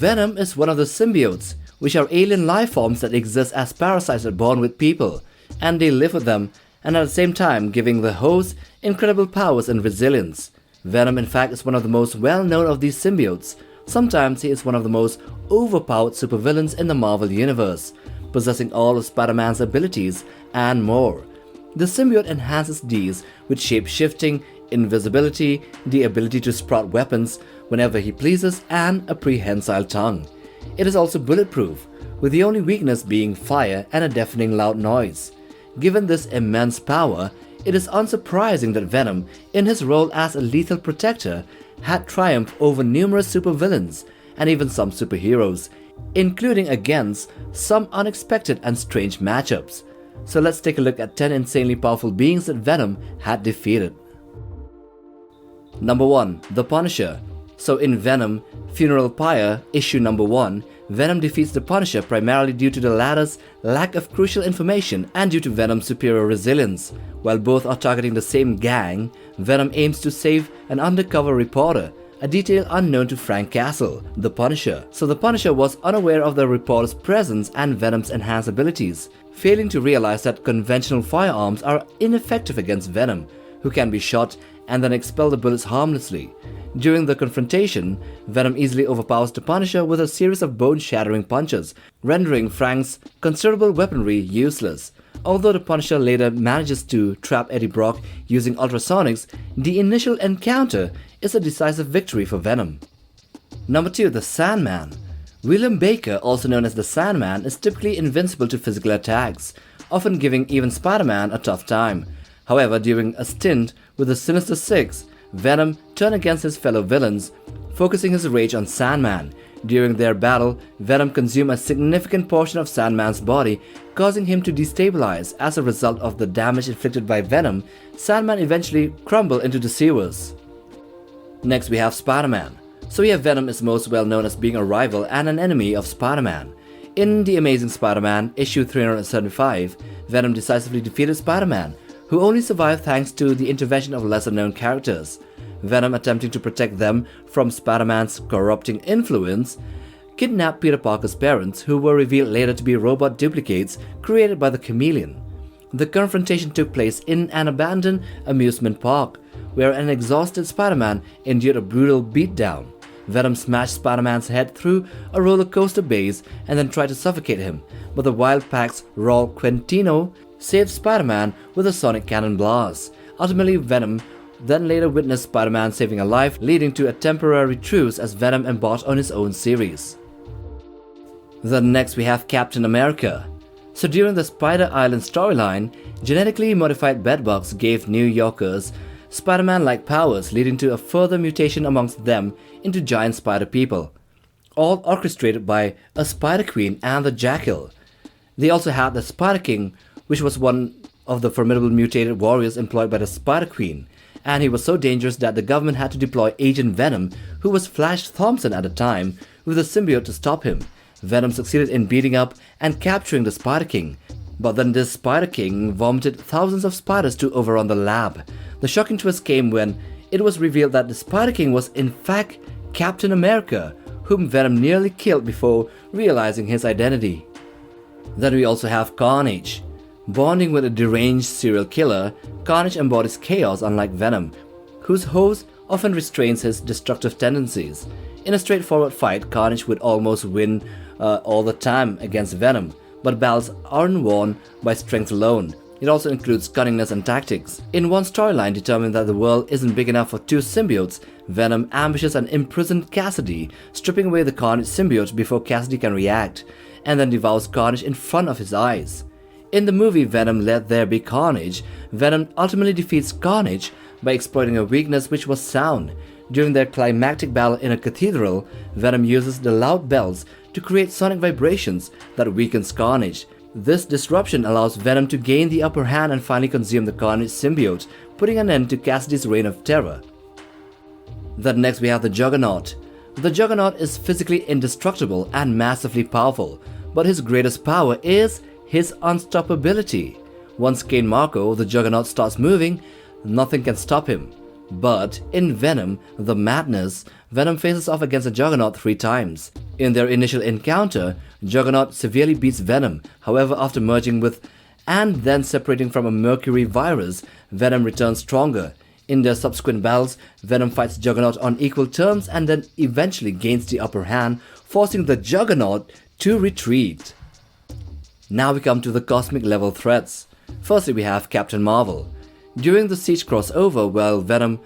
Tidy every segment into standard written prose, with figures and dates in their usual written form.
Venom is one of the symbiotes, which are alien life forms that exist as parasites that born with people, and they live with them, and at the same time giving the host incredible powers and resilience. Venom in fact is one of the most well-known of these symbiotes. Sometimes he is one of the most overpowered supervillains in the Marvel Universe, possessing all of Spider-Man's abilities and more. The symbiote enhances these with shape-shifting, invisibility, the ability to sprout weapons whenever he pleases, and a prehensile tongue. It is also bulletproof, with the only weakness being fire and a deafening loud noise. Given this immense power, it is unsurprising that Venom, in his role as a lethal protector, had triumphed over numerous supervillains and even some superheroes, including against some unexpected and strange matchups. So let's take a look at 10 insanely powerful beings that Venom had defeated. Number 1. The Punisher. So in Venom, Funeral Pyre, issue number 1, Venom defeats the Punisher primarily due to the latter's lack of crucial information and due to Venom's superior resilience. While both are targeting the same gang, Venom aims to save an undercover reporter, a detail unknown to Frank Castle, the Punisher. So the Punisher was unaware of the reporter's presence and Venom's enhanced abilities, failing to realize that conventional firearms are ineffective against Venom, who can be shot and then expel the bullets harmlessly. During the confrontation, Venom easily overpowers the Punisher with a series of bone-shattering punches, rendering Frank's considerable weaponry useless. Although the Punisher later manages to trap Eddie Brock using ultrasonics, the initial encounter is a decisive victory for Venom. Number 2. The Sandman. William Baker, also known as the Sandman, is typically invincible to physical attacks, often giving even Spider-Man a tough time. However, during a stint with the Sinister Six, Venom turned against his fellow villains, focusing his rage on Sandman. During their battle, Venom consumed a significant portion of Sandman's body, causing him to destabilize. As a result of the damage inflicted by Venom, Sandman eventually crumbled into the sewers. Next we have Spider-Man. So here Venom is most well known as being a rival and an enemy of Spider-Man. In The Amazing Spider-Man, issue 375, Venom decisively defeated Spider-Man, who only survived thanks to the intervention of lesser-known characters. Venom, attempting to protect them from Spider-Man's corrupting influence, kidnapped Peter Parker's parents, who were revealed later to be robot duplicates created by the Chameleon. The confrontation took place in an abandoned amusement park, where an exhausted Spider-Man endured a brutal beatdown. Venom smashed Spider-Man's head through a roller coaster base and then tried to suffocate him, but the Wild Pack's Raul Quintino saved Spider-Man with a sonic cannon blast. Ultimately, Venom then later witnessed Spider-Man saving a life, leading to a temporary truce as Venom embarked on his own series. Then next we have Captain America. So during the Spider Island storyline, genetically modified bedbugs gave New Yorkers Spider-Man-like powers, leading to a further mutation amongst them into giant spider people, all orchestrated by a Spider Queen and the Jackal. They also had the Spider King, which was one of the formidable mutated warriors employed by the Spider Queen, and he was so dangerous that the government had to deploy Agent Venom, who was Flash Thompson at the time, with a symbiote to stop him. Venom succeeded in beating up and capturing the Spider King, but then this Spider King vomited thousands of spiders to overrun the lab. The shocking twist came when it was revealed that the Spider King was in fact Captain America, whom Venom nearly killed before realizing his identity. Then we also have Carnage. Bonding with a deranged serial killer, Carnage embodies chaos unlike Venom, whose host often restrains his destructive tendencies. In a straightforward fight, Carnage would almost win all the time against Venom, but battles aren't won by strength alone. It also includes cunningness and tactics. In one storyline determined that the world isn't big enough for two symbiotes, Venom ambushes and imprisons Cassidy, stripping away the Carnage symbiote before Cassidy can react, and then devours Carnage in front of his eyes. In the movie Venom Let There Be Carnage, Venom ultimately defeats Carnage by exploiting a weakness which was sound. During their climactic battle in a cathedral, Venom uses the loud bells to create sonic vibrations that weakens Carnage. This disruption allows Venom to gain the upper hand and finally consume the Carnage symbiote, putting an end to Cassidy's reign of terror. Then next we have the Juggernaut. The Juggernaut is physically indestructible and massively powerful, but his greatest power is his unstoppability. Once Kane Marco, the Juggernaut, starts moving, nothing can stop him. But in Venom, The Madness, Venom faces off against the Juggernaut 3 times. In their initial encounter, Juggernaut severely beats Venom. However, after merging with and then separating from a mercury virus, Venom returns stronger. In their subsequent battles, Venom fights Juggernaut on equal terms and then eventually gains the upper hand, forcing the Juggernaut to retreat. Now we come to the cosmic level threats. Firstly, we have Captain Marvel. During the Siege crossover, while Venom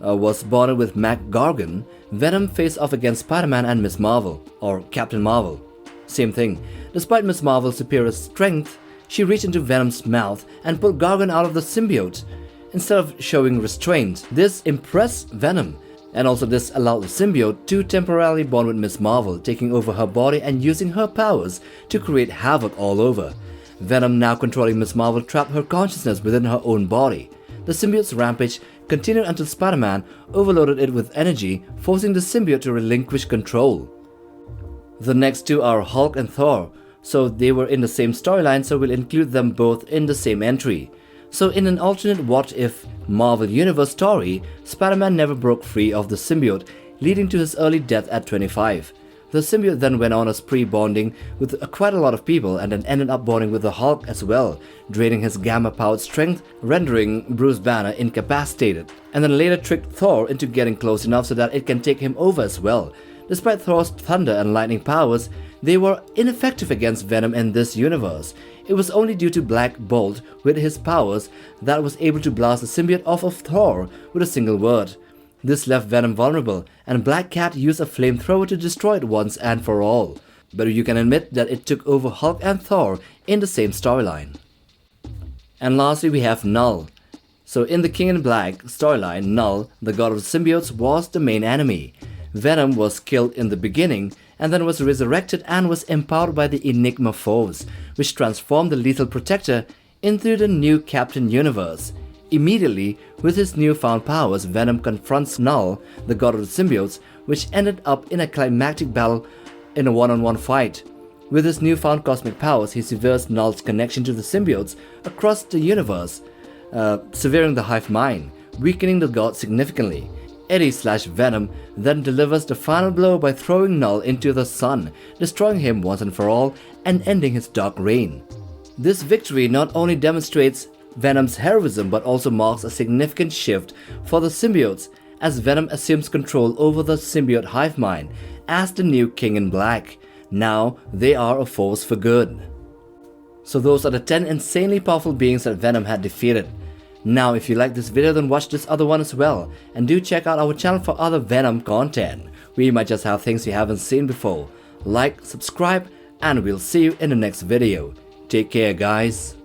was bonded with Mac Gargan, Venom faced off against Spider-Man and Miss Marvel, or Captain Marvel. Same thing. Despite Miss Marvel's superior strength, she reached into Venom's mouth and pulled Gargan out of the symbiote. Instead of showing restraint, this impressed Venom, and also this allowed the symbiote to temporarily bond with Miss Marvel, taking over her body and using her powers to create havoc all over. Venom, now controlling Miss Marvel, trapped her consciousness within her own body. The symbiote's rampage continued until Spider-Man overloaded it with energy, forcing the symbiote to relinquish control. The next two are Hulk and Thor, so they were in the same storyline, so we'll include them both in the same entry. So in an alternate what-if Marvel Universe story, Spider-Man never broke free of the symbiote, leading to his early death at 25. The symbiote then went on a spree bonding with quite a lot of people and then ended up bonding with the Hulk as well, draining his gamma-powered strength, rendering Bruce Banner incapacitated, and then later tricked Thor into getting close enough so that it can take him over as well. Despite Thor's thunder and lightning powers, they were ineffective against Venom in this universe. It was only due to Black Bolt with his powers that was able to blast the symbiote off of Thor with a single word. This left Venom vulnerable, and Black Cat used a flamethrower to destroy it once and for all. But you can admit that it took over Hulk and Thor in the same storyline. And lastly, we have Null. So in the King in Black storyline, Null, the god of the symbiotes, was the main enemy. Venom was killed in the beginning and then was resurrected and was empowered by the Enigma Force, which transformed the Lethal Protector into the new Captain Universe. Immediately, with his newfound powers, Venom confronts Null, the god of the symbiotes, which ended up in a climactic battle in a one-on-one fight. With his newfound cosmic powers, he severs Null's connection to the symbiotes across the universe, severing the hive mind, weakening the god significantly. Eddie/Venom then delivers the final blow by throwing Null into the sun, destroying him once and for all and ending his dark reign. This victory not only demonstrates Venom's heroism but also marks a significant shift for the symbiotes, as Venom assumes control over the symbiote hive mind as the new King in Black. Now they are a force for good. So those are the 10 insanely powerful beings that Venom had defeated. Now if you like this video, then watch this other one as well, and do check out our channel for other Venom content. We might just have things you haven't seen before. Like, subscribe, and we'll see you in the next video. Take care guys.